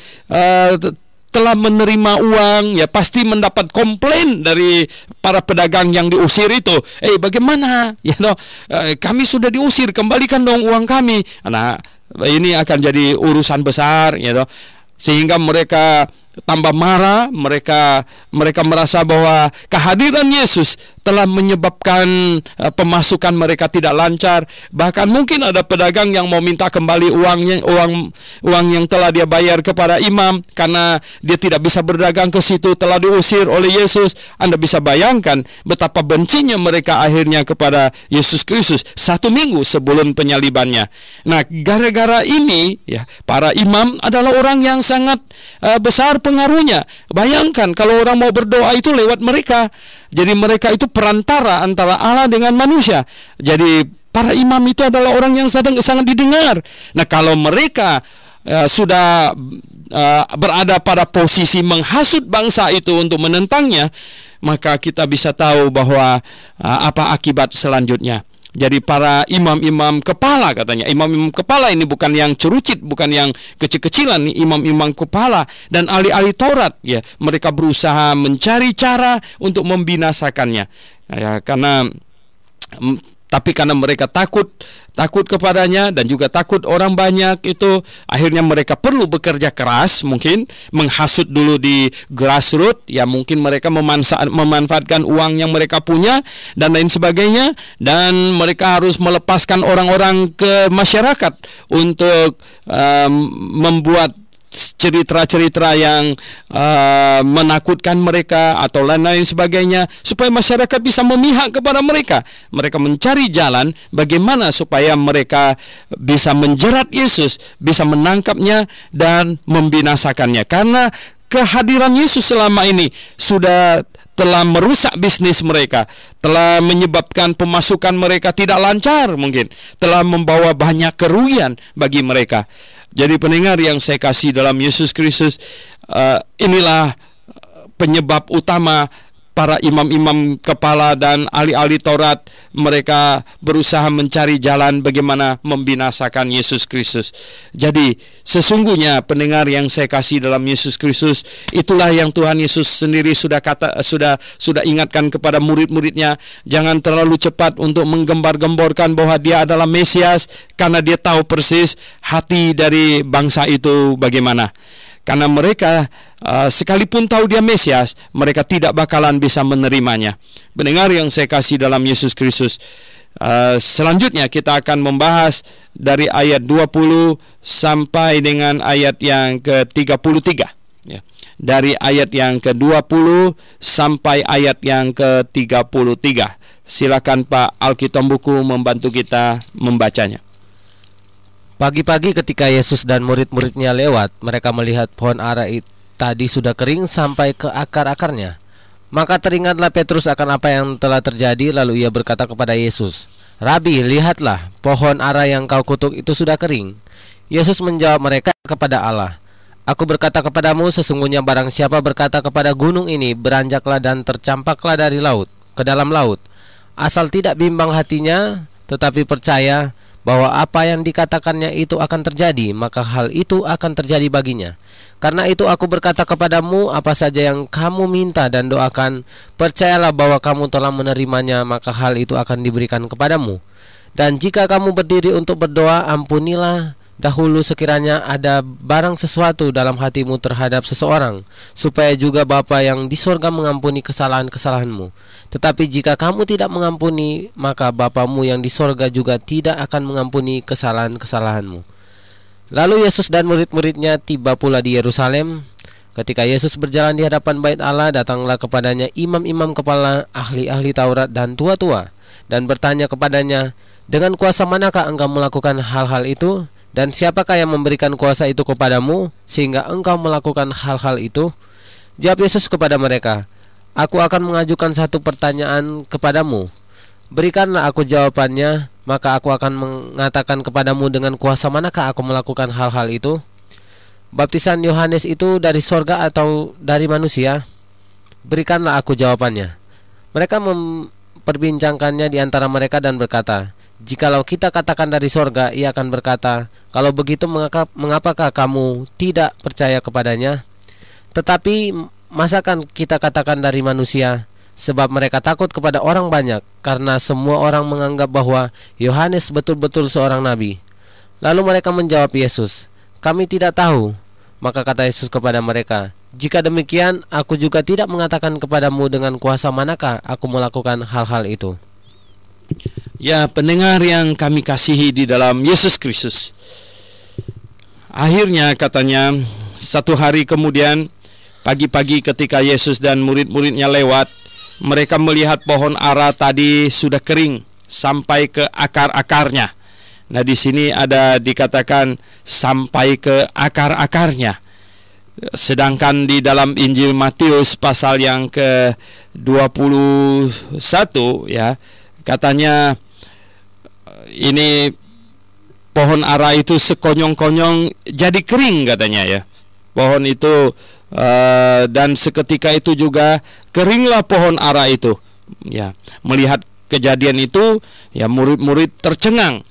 S2: telah menerima uang, ya pasti mendapat komplain dari para pedagang yang diusir itu. Bagaimana? Ya, kami sudah diusir, kembalikan dong uang kami. Nah, ini akan jadi urusan besar, ya, sehingga mereka tambah marah. Mereka merasa bahwa kehadiran Yesus telah menyebabkan pemasukan mereka tidak lancar. Bahkan mungkin ada pedagang yang mau minta kembali uang yang telah dia bayar kepada imam karena dia tidak bisa berdagang ke situ, telah diusir oleh Yesus. Anda bisa bayangkan betapa bencinya mereka akhirnya kepada Yesus Kristus 1 minggu sebelum penyalibannya. Nah, gara-gara ini, ya, para imam adalah orang yang sangat besar pengaruhnya. Bayangkan kalau orang mau berdoa itu lewat mereka. Jadi mereka itu perantara antara Allah dengan manusia. Jadi para imam itu adalah orang yang sangat didengar. Nah, kalau mereka sudah berada pada posisi menghasut bangsa itu untuk menentangnya, maka kita bisa tahu bahwa apa akibat selanjutnya. Jadi para imam-imam kepala, katanya imam-imam kepala ini bukan yang cerucit, bukan yang kecil-kecilan, imam-imam kepala dan ahli-ahli Taurat, ya, mereka berusaha mencari cara untuk membinasakannya, ya, tapi karena mereka takut kepadanya dan juga takut orang banyak itu, akhirnya mereka perlu bekerja keras, mungkin menghasut dulu di grassroots, ya, mungkin mereka memanfaatkan uang yang mereka punya dan lain sebagainya, dan mereka harus melepaskan orang-orang ke masyarakat untuk membuat cerita-cerita yang menakutkan mereka atau lain-lain sebagainya, supaya masyarakat bisa memihak kepada mereka. Mereka mencari jalan bagaimana supaya mereka bisa menjerat Yesus, bisa menangkapnya dan membinasakannya. Karena kehadiran Yesus selama ini telah merusak bisnis mereka, telah menyebabkan pemasukan mereka tidak lancar, mungkin telah membawa banyak kerugian bagi mereka. Jadi pendengar yang saya kasih dalam Yesus Kristus, inilah penyebab utama para imam-imam kepala dan ahli-ahli Taurat, mereka berusaha mencari jalan bagaimana membinasakan Yesus Kristus. Jadi sesungguhnya pendengar yang saya kasih dalam Yesus Kristus, itulah yang Tuhan Yesus sendiri sudah ingatkan kepada murid-muridnya. Jangan terlalu cepat untuk menggembar-gemborkan bahwa dia adalah Mesias, karena dia tahu persis hati dari bangsa itu bagaimana. Karena mereka sekalipun tahu dia Mesias, mereka tidak bakalan bisa menerimanya. Pendengar yang saya kasih dalam Yesus Kristus, selanjutnya kita akan membahas dari ayat 20 sampai dengan ayat yang ke-33 ya. Dari ayat yang ke-20 sampai ayat yang ke-33. Silakan Pak Alkitab Buku membantu kita membacanya.
S3: Pagi-pagi ketika Yesus dan murid-muridnya lewat, mereka melihat pohon ara tadi sudah kering sampai ke akar-akarnya. Maka teringatlah Petrus akan apa yang telah terjadi, lalu ia berkata kepada Yesus, "Rabi, lihatlah, pohon ara yang kau kutuk itu sudah kering." Yesus menjawab mereka kepada Allah, "Aku berkata kepadamu, sesungguhnya barang siapa berkata kepada gunung ini, beranjaklah dan tercampaklah dari laut ke dalam laut, asal tidak bimbang hatinya, tetapi percaya bahwa apa yang dikatakannya itu akan terjadi, maka hal itu akan terjadi baginya. Karena itu aku berkata kepadamu, apa saja yang kamu minta dan doakan, percayalah bahwa kamu telah menerimanya, maka hal itu akan diberikan kepadamu. Dan jika kamu berdiri untuk berdoa, ampunilah dahulu sekiranya ada barang sesuatu dalam hatimu terhadap seseorang, supaya juga Bapa yang di sorga mengampuni kesalahan-kesalahanmu. Tetapi jika kamu tidak mengampuni, maka Bapamu yang di sorga juga tidak akan mengampuni kesalahan-kesalahanmu." Lalu Yesus dan murid-muridnya tiba pula di Yerusalem. Ketika Yesus berjalan di hadapan bait Allah, datanglah kepadanya imam-imam kepala, ahli-ahli Taurat dan tua-tua, dan bertanya kepadanya, "Dengan kuasa manakah engkau melakukan hal-hal itu? Dan siapakah yang memberikan kuasa itu kepadamu sehingga engkau melakukan hal-hal itu?" Jawab Yesus kepada mereka, "Aku akan mengajukan satu pertanyaan kepadamu. Berikanlah aku jawabannya, maka aku akan mengatakan kepadamu dengan kuasa manakah aku melakukan hal-hal itu. Baptisan Yohanes itu dari sorga atau dari manusia? Berikanlah aku jawabannya." Mereka memperbincangkannya di antara mereka dan berkata, "Jikalau kita katakan dari sorga," ia akan berkata, "Kalau begitu mengapakah kamu tidak percaya kepadanya? Tetapi masakan kita katakan dari manusia?" Sebab mereka takut kepada orang banyak, karena semua orang menganggap bahwa Yohanes betul-betul seorang nabi. Lalu mereka menjawab Yesus, "Kami tidak tahu." Maka kata Yesus kepada mereka, "Jika demikian, aku juga tidak mengatakan kepadamu dengan kuasa manakah aku melakukan hal-hal itu."
S2: Ya, pendengar yang kami kasihi di dalam Yesus Kristus, akhirnya katanya satu hari kemudian, pagi-pagi ketika Yesus dan murid-muridnya lewat, mereka melihat pohon ara tadi sudah kering sampai ke akar-akarnya. Nah, di sini ada dikatakan sampai ke akar-akarnya. Sedangkan di dalam Injil Matius pasal yang ke-21 ya, katanya ini pohon ara itu sekonyong-konyong jadi kering katanya ya. Pohon itu dan seketika itu juga keringlah pohon ara itu. Ya, melihat kejadian itu, ya murid-murid tercengang.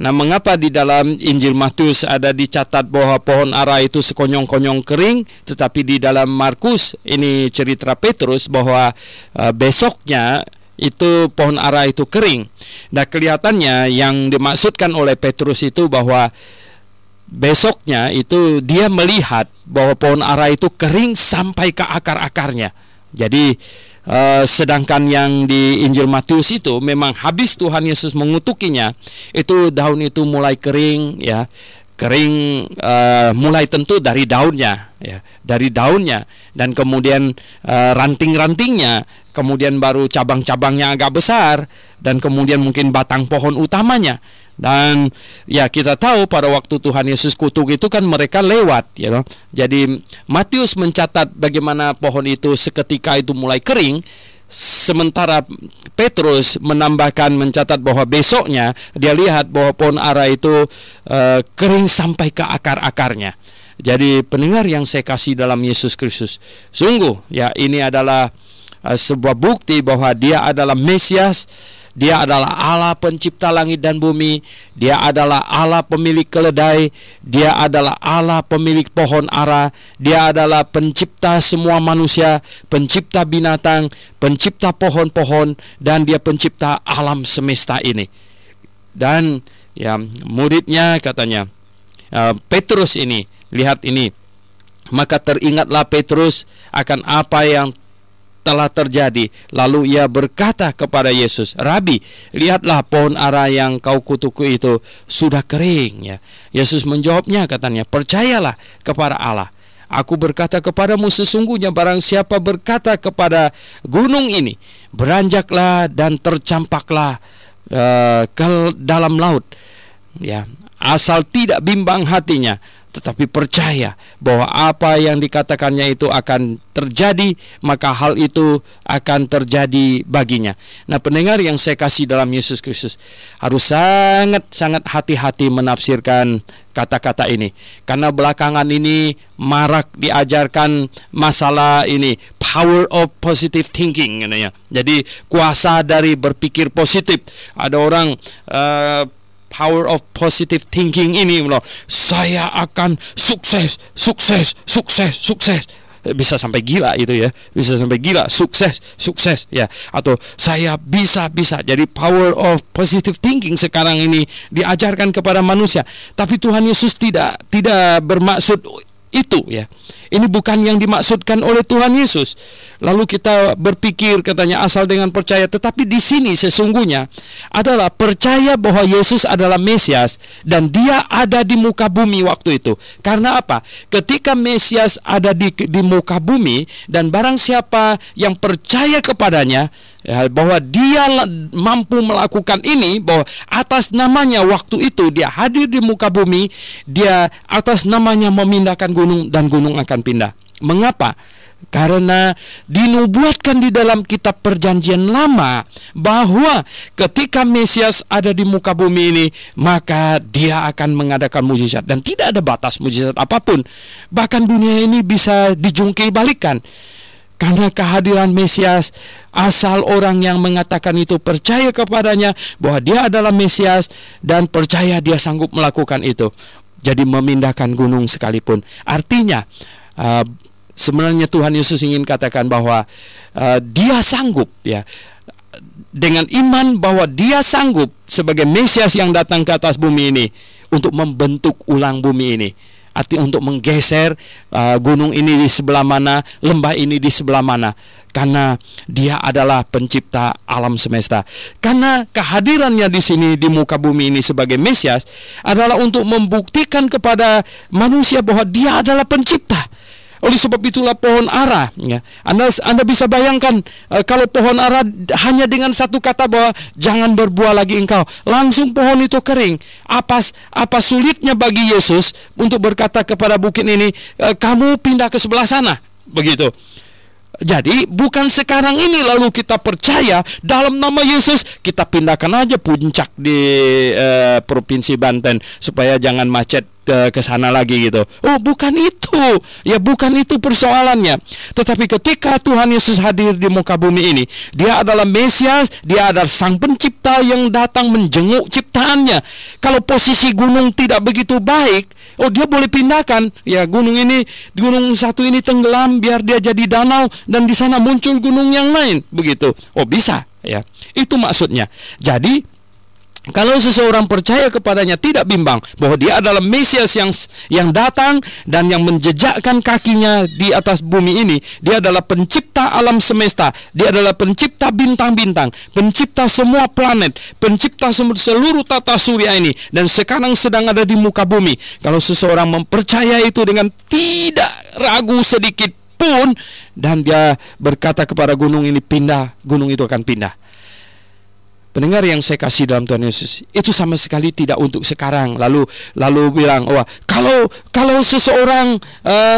S2: Nah, mengapa di dalam Injil Matius ada dicatat bahwa pohon ara itu sekonyong-konyong kering, tetapi di dalam Markus ini cerita Petrus bahwa besoknya itu pohon ara itu kering. Nah, kelihatannya yang dimaksudkan oleh Petrus itu bahwa besoknya itu dia melihat bahwa pohon ara itu kering sampai ke akar-akarnya. Jadi sedangkan yang di Injil Matius itu memang habis Tuhan Yesus mengutukinya, itu daun itu mulai kering ya. kering mulai tentu dari daunnya, ya, dari daunnya, dan kemudian ranting-rantingnya, kemudian baru cabang-cabangnya agak besar, dan kemudian mungkin batang pohon utamanya. Dan ya kita tahu pada waktu Tuhan Yesus kutuk itu kan mereka lewat, ya know? Jadi Matius mencatat bagaimana pohon itu seketika itu mulai kering, sementara Petrus mencatat bahwa besoknya dia lihat bahwa pohon ara itu kering sampai ke akar-akarnya. Jadi pendengar yang saya kasih dalam Yesus Kristus, sungguh ya ini adalah sebuah bukti bahwa dia adalah Mesias. Dia adalah Allah pencipta langit dan bumi. Dia adalah Allah pemilik keledai. Dia adalah Allah pemilik pohon ara. Dia adalah pencipta semua manusia, pencipta binatang, pencipta pohon-pohon, dan dia pencipta alam semesta ini. Dan ya muridnya katanya, Petrus ini, lihat ini, maka teringatlah Petrus akan apa yang telah terjadi. Lalu ia berkata kepada Yesus, Rabi, lihatlah pohon ara yang kau kutuku itu sudah kering, ya. Yesus menjawabnya, katanya, percayalah kepada Allah. Aku berkata kepadamu, sesungguhnya barang siapa berkata kepada gunung ini, beranjaklah dan tercampaklah ke dalam laut, ya, asal tidak bimbang hatinya, tetapi percaya bahwa apa yang dikatakannya itu akan terjadi, maka hal itu akan terjadi baginya. Nah, pendengar yang saya kasih dalam Yesus Kristus, harus sangat-sangat hati-hati menafsirkan kata-kata ini, karena belakangan ini marak diajarkan masalah ini, power of positive thinking, ya. Jadi kuasa dari berpikir positif. Ada orang power of positive thinking ini loh, saya akan sukses, sukses, sukses, sukses. Bisa sampai gila itu ya, bisa sampai gila, sukses, sukses ya. Atau saya bisa. Jadi power of positive thinking sekarang ini diajarkan kepada manusia. Tapi Tuhan Yesus tidak bermaksud itu, ya. Ini bukan yang dimaksudkan oleh Tuhan Yesus. Lalu kita berpikir, katanya, asal dengan percaya. Tetapi di sini sesungguhnya adalah percaya bahwa Yesus adalah Mesias dan dia ada di muka bumi waktu itu. Karena apa? Ketika Mesias ada di muka bumi, dan barang siapa yang percaya kepadanya, ya, bahwa dia mampu melakukan ini, bahwa atas namanya waktu itu dia hadir di muka bumi, dia atas namanya memindahkan gunung, dan gunung akan pindah. Mengapa? Karena dinubuatkan di dalam kitab perjanjian lama bahwa ketika Mesias ada di muka bumi ini, maka dia akan mengadakan mujizat, dan tidak ada batas mujizat apapun. Bahkan dunia ini bisa dijungkil balikan karena kehadiran Mesias, asal orang yang mengatakan itu percaya kepadanya bahwa dia adalah Mesias dan percaya dia sanggup melakukan itu. Jadi memindahkan gunung sekalipun. Artinya sebenarnya Tuhan Yesus ingin katakan bahwa dia sanggup, ya, dengan iman bahwa dia sanggup sebagai Mesias yang datang ke atas bumi ini untuk membentuk ulang bumi ini. Arti untuk menggeser gunung ini di sebelah mana, lembah ini di sebelah mana. Karena dia adalah pencipta alam semesta. Karena kehadirannya di sini di muka bumi ini sebagai Mesias adalah untuk membuktikan kepada manusia bahwa dia adalah pencipta. Oleh sebab itulah pohon ara, ya. Anda bisa bayangkan kalau pohon ara hanya dengan satu kata bahwa jangan berbuah lagi engkau, langsung pohon itu kering. Apa sulitnya bagi Yesus untuk berkata kepada bukit ini, kamu pindah ke sebelah sana, begitu. Jadi bukan sekarang ini lalu kita percaya dalam nama Yesus kita pindahkan aja puncak di provinsi Banten supaya jangan macet ke sana lagi gitu. Oh, bukan itu. Ya, bukan itu persoalannya. Tetapi ketika Tuhan Yesus hadir di muka bumi ini, dia adalah Mesias, dia adalah sang pencipta yang datang menjenguk ciptaannya. Kalau posisi gunung tidak begitu baik, oh, dia boleh pindahkan. Ya, gunung satu ini tenggelam biar dia jadi danau dan di sana muncul gunung yang lain, begitu. Oh, bisa, ya. Itu maksudnya. Jadi Kalau seseorang percaya kepadanya, tidak bimbang bahwa dia adalah Mesias yang datang dan yang menjejakkan kakinya di atas bumi ini. Dia adalah pencipta alam semesta, dia adalah pencipta bintang-bintang, pencipta semua planet, pencipta seluruh tata surya ini, dan sekarang sedang ada di muka bumi. Kalau seseorang mempercaya itu dengan tidak ragu sedikit pun, dan dia berkata kepada gunung ini pindah, gunung itu akan pindah. Pendengar yang saya kasih dalam Tuhan Yesus, itu sama sekali tidak untuk sekarang. Lalu bilang, wah, kalau seseorang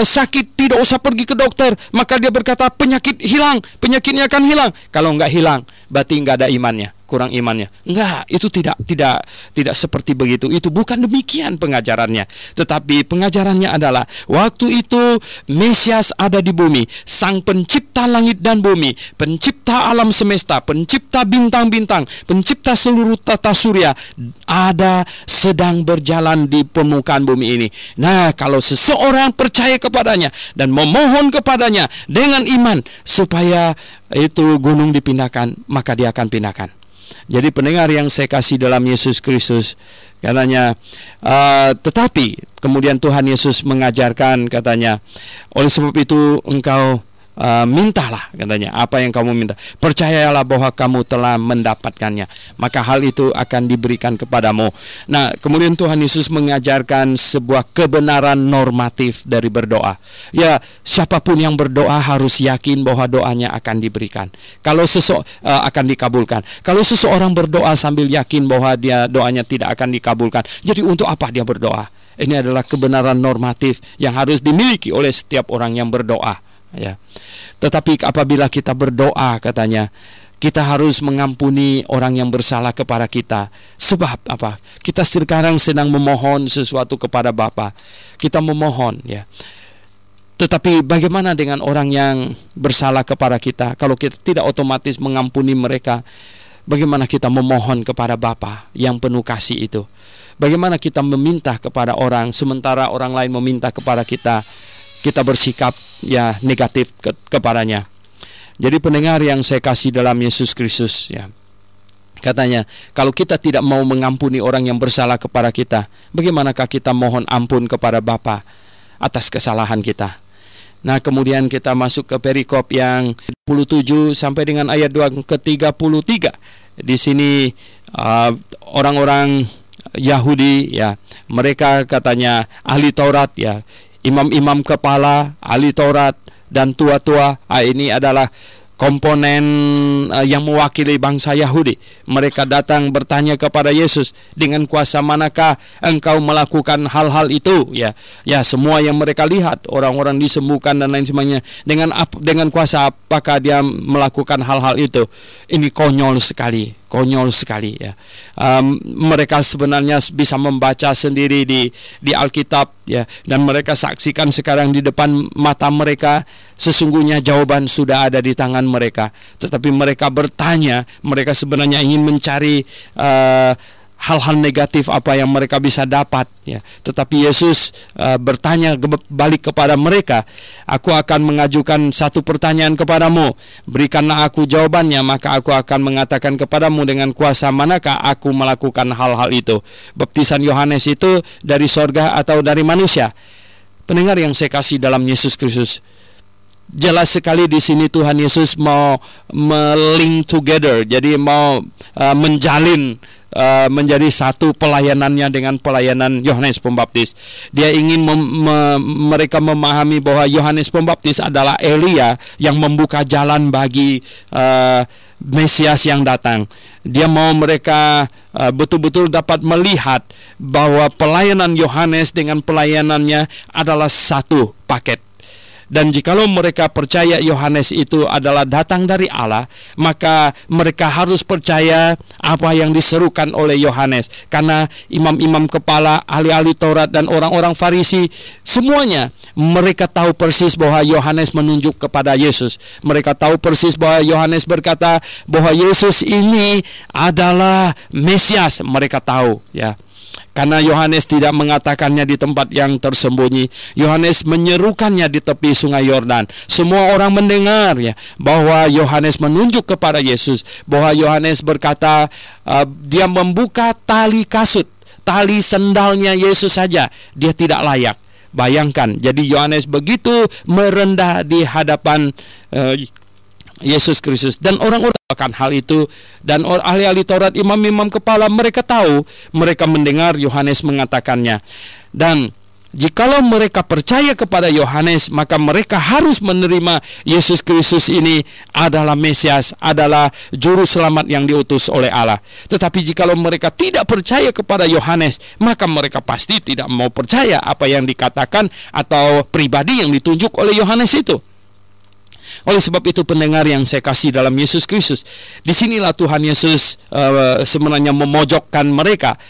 S2: sakit tidak usah pergi ke dokter, maka dia berkata penyakit hilang, penyakitnya akan hilang. Kalau nggak hilang, berarti nggak ada imannya, kurang imannya. Enggak, itu tidak seperti begitu. Itu bukan demikian pengajarannya. Tetapi pengajarannya adalah waktu itu Mesias ada di bumi, sang pencipta langit dan bumi, pencipta alam semesta, pencipta bintang-bintang, pencipta seluruh tata surya, ada sedang berjalan di permukaan bumi ini. Nah, kalau seseorang percaya kepadanya dan memohon kepadanya dengan iman supaya itu gunung dipindahkan, maka dia akan pindahkan. Jadi pendengar yang saya kasih dalam Yesus Kristus, katanya, tetapi kemudian Tuhan Yesus mengajarkan, katanya, oleh sebab itu engkau mintalah, katanya, apa yang kamu minta, percayalah bahwa kamu telah mendapatkannya, maka hal itu akan diberikan kepadamu. Nah, kemudian Tuhan Yesus mengajarkan sebuah kebenaran normatif dari berdoa. Ya, siapapun yang berdoa harus yakin bahwa doanya akan diberikan. Kalau akan dikabulkan. Kalau seseorang berdoa sambil yakin bahwa dia doanya tidak akan dikabulkan, jadi untuk apa dia berdoa? Ini adalah kebenaran normatif yang harus dimiliki oleh setiap orang yang berdoa. Ya. Tetapi apabila kita berdoa, katanya, kita harus mengampuni orang yang bersalah kepada kita. Sebab apa? Kita sekarang sedang memohon sesuatu kepada Bapa. Kita memohon, ya. Tetapi bagaimana dengan orang yang bersalah kepada kita? Kalau kita tidak otomatis mengampuni mereka, bagaimana kita memohon kepada Bapa yang penuh kasih itu? Bagaimana kita meminta kepada orang sementara orang lain meminta kepada kita? Kita bersikap ya negatif kepadanya. Jadi pendengar yang saya kasih dalam Yesus Kristus, ya, katanya, kalau kita tidak mau mengampuni orang yang bersalah kepada kita, bagaimanakah kita mohon ampun kepada Bapa atas kesalahan kita? Nah, kemudian kita masuk ke perikop yang 27 sampai dengan ayat 2 ke-33. Di sini orang-orang Yahudi, ya, mereka katanya ahli Taurat, ya, imam-imam kepala, ahli Taurat, dan tua-tua, ini adalah komponen yang mewakili bangsa Yahudi. Mereka datang bertanya kepada Yesus, dengan kuasa manakah engkau melakukan hal-hal itu? Ya, semua yang mereka lihat, orang-orang disembuhkan dan lain sebagainya. Dengan kuasa apakah dia melakukan hal-hal itu? Ini konyol sekali. Ya. Mereka sebenarnya bisa membaca sendiri di Alkitab, ya, dan mereka saksikan sekarang di depan mata mereka, sesungguhnya jawaban sudah ada di tangan mereka. Tetapi mereka bertanya, mereka sebenarnya ingin mencari hal-hal negatif apa yang mereka bisa dapat, ya. Tetapi Yesus bertanya balik kepada mereka, aku akan mengajukan satu pertanyaan kepadamu, berikanlah aku jawabannya, maka aku akan mengatakan kepadamu dengan kuasa manakah aku melakukan hal-hal itu. Baptisan Yohanes itu dari sorga atau dari manusia? Pendengar yang saya kasih dalam Yesus Kristus, jelas sekali di sini Tuhan Yesus mau link together, jadi mau menjalin menjadi satu pelayanannya dengan pelayanan Yohanes Pembaptis. Dia ingin mereka memahami bahwa Yohanes Pembaptis adalah Elia yang membuka jalan bagi Mesias yang datang. Dia mau mereka betul-betul dapat melihat bahwa pelayanan Yohanes dengan pelayanannya adalah satu paket. Dan jikalau mereka percaya Yohanes itu adalah datang dari Allah, maka mereka harus percaya apa yang diserukan oleh Yohanes. Karena imam-imam kepala, ahli-ahli Taurat, dan orang-orang Farisi, semuanya mereka tahu persis bahwa Yohanes menunjuk kepada Yesus. Mereka tahu persis bahwa Yohanes berkata bahwa Yesus ini adalah Mesias. Mereka tahu, ya. Karena Yohanes tidak mengatakannya di tempat yang tersembunyi. Yohanes menyerukannya di tepi sungai Yordan. Semua orang mendengar ya bahwa Yohanes menunjuk kepada Yesus, bahwa Yohanes berkata dia membuka tali kasut, tali sendalnya Yesus saja dia tidak layak. Bayangkan, jadi Yohanes begitu merendah di hadapan Yesus Kristus, dan orang-orang akan hal itu, dan ahli-ahli Taurat, imam-imam kepala, mereka tahu, mereka mendengar Yohanes mengatakannya. Dan jikalau mereka percaya kepada Yohanes, maka mereka harus menerima Yesus Kristus ini adalah Mesias, adalah juru selamat yang diutus oleh Allah. Tetapi jikalau mereka tidak percaya kepada Yohanes, maka mereka pasti tidak mau percaya apa yang dikatakan atau pribadi yang ditunjuk oleh Yohanes itu. Oleh sebab itu, pendengar yang saya kasih dalam Yesus Kristus, disinilah Tuhan Yesus sebenarnya memojokkan mereka,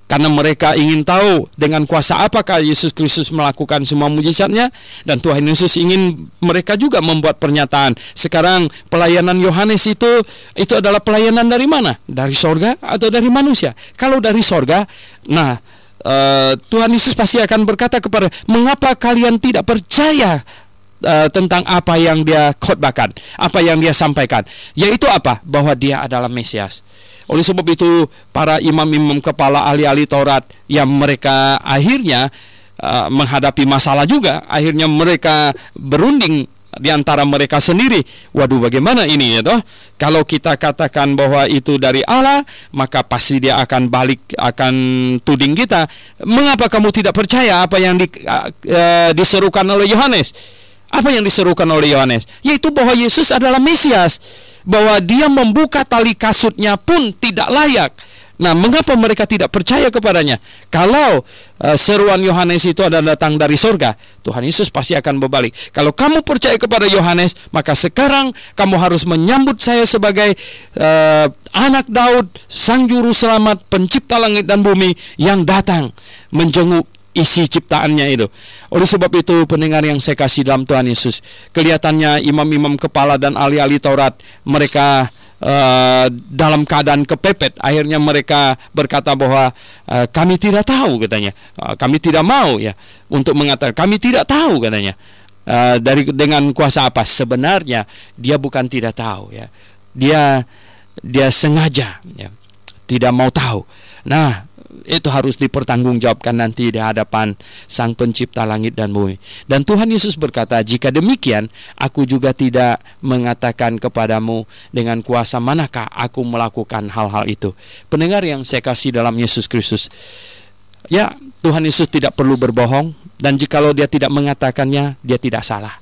S2: karena mereka ingin tahu dengan kuasa apakah Yesus Kristus melakukan semua mujizatnya, dan Tuhan Yesus ingin mereka juga membuat pernyataan. Sekarang pelayanan Yohanes itu adalah pelayanan dari mana? Dari sorga atau dari manusia? Kalau dari sorga, nah Tuhan Yesus pasti akan berkata kepada, mengapa kalian tidak percaya tentang apa yang dia khotbahkan, apa yang dia sampaikan, yaitu apa? Bahwa dia adalah Mesias. Oleh sebab itu, para imam-imam kepala, ahli-ahli Taurat, yang mereka akhirnya menghadapi masalah juga, akhirnya mereka berunding di antara mereka sendiri. Waduh, bagaimana ini ya toh? Kalau kita katakan bahwa itu dari Allah, maka pasti dia akan balik, akan tuding kita. Mengapa kamu tidak percaya apa yang diserukan oleh Yohanes? Apa yang diserukan oleh Yohanes? Yaitu bahwa Yesus adalah Mesias, bahwa dia membuka tali kasutnya pun tidak layak. Nah, mengapa mereka tidak percaya kepadanya? Kalau seruan Yohanes itu adalah datang dari surga, Tuhan Yesus pasti akan berbalik. Kalau kamu percaya kepada Yohanes, maka sekarang kamu harus menyambut saya sebagai anak Daud, Sang Juru Selamat, Pencipta langit dan bumi, yang datang menjenguk isi ciptaannya itu. Oleh sebab itu, pendengar yang saya kasih dalam Tuhan Yesus, kelihatannya imam-imam kepala dan ahli-ahli Taurat, mereka dalam keadaan kepepet. Akhirnya mereka berkata bahwa kami tidak tahu, katanya. Kami tidak mau ya untuk mengatakan, kami tidak tahu, katanya. Dengan kuasa apa? Sebenarnya dia bukan tidak tahu ya. Dia sengaja ya, tidak mau tahu. Nah, itu harus dipertanggungjawabkan nanti di hadapan Sang Pencipta langit dan bumi. Dan Tuhan Yesus berkata, jika demikian, aku juga tidak mengatakan kepadamu dengan kuasa manakah aku melakukan hal-hal itu. Pendengar yang saya kasih dalam Yesus Kristus, ya, Tuhan Yesus tidak perlu berbohong, dan jikalau dia tidak mengatakannya, dia tidak salah.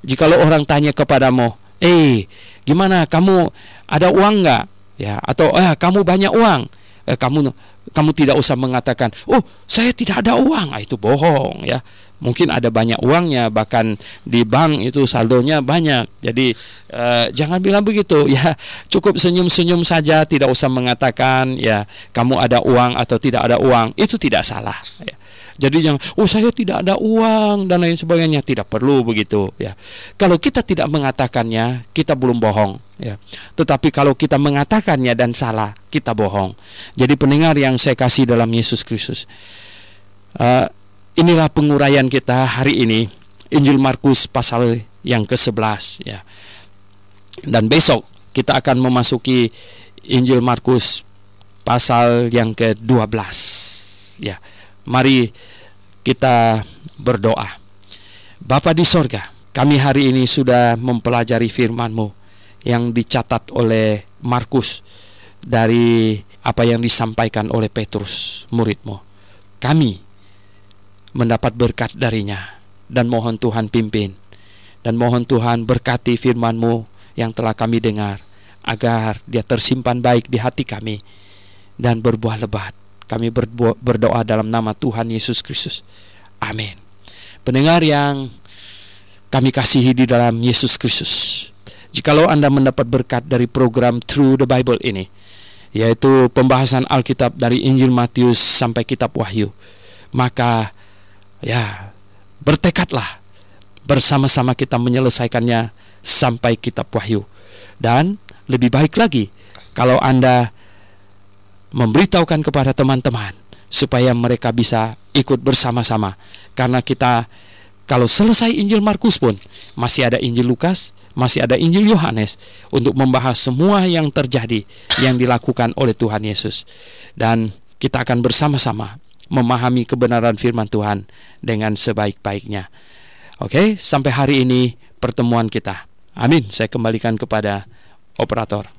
S2: Jikalau orang tanya kepadamu, gimana, kamu ada uang nggak? Ya, atau kamu banyak uang? Kamu tidak usah mengatakan, oh, saya tidak ada uang. Itu bohong ya. Mungkin ada banyak uangnya, bahkan di bank itu saldonya banyak. Jadi jangan bilang begitu ya. Cukup senyum-senyum saja, tidak usah mengatakan ya kamu ada uang atau tidak ada uang. Itu tidak salah ya. Jadi jangan, oh, saya tidak ada uang dan lain sebagainya. Tidak perlu begitu ya. Kalau kita tidak mengatakannya, kita belum bohong ya. Tetapi kalau kita mengatakannya dan salah, kita bohong. Jadi pendengar yang saya kasih dalam Yesus Kristus, inilah penguraian kita hari ini, Injil Markus pasal yang ke-11 ya. Dan besok kita akan memasuki Injil Markus pasal yang ke-12 ya. Mari kita berdoa. Bapa di sorga, kami hari ini sudah mempelajari firman-Mu yang dicatat oleh Markus dari apa yang disampaikan oleh Petrus, murid-Mu. Kami mendapat berkat darinya, dan mohon Tuhan pimpin, dan mohon Tuhan berkati firman-Mu yang telah kami dengar, agar dia tersimpan baik di hati kami dan berbuah lebat. Kami berdoa dalam nama Tuhan Yesus Kristus. Amin. Pendengar yang kami kasihi di dalam Yesus Kristus, jikalau Anda mendapat berkat dari program Through the Bible ini, yaitu pembahasan Alkitab dari Injil Matius sampai Kitab Wahyu, maka ya, bertekadlah bersama-sama kita menyelesaikannya sampai Kitab Wahyu. Dan lebih baik lagi kalau Anda memberitahukan kepada teman-teman supaya mereka bisa ikut bersama-sama. Karena kita, kalau selesai Injil Markus pun masih ada Injil Lukas, masih ada Injil Yohanes untuk membahas semua yang terjadi, yang dilakukan oleh Tuhan Yesus. Dan kita akan bersama-sama memahami kebenaran firman Tuhan dengan sebaik-baiknya. Oke, sampai hari ini pertemuan kita. Amin. Saya kembalikan kepada operator.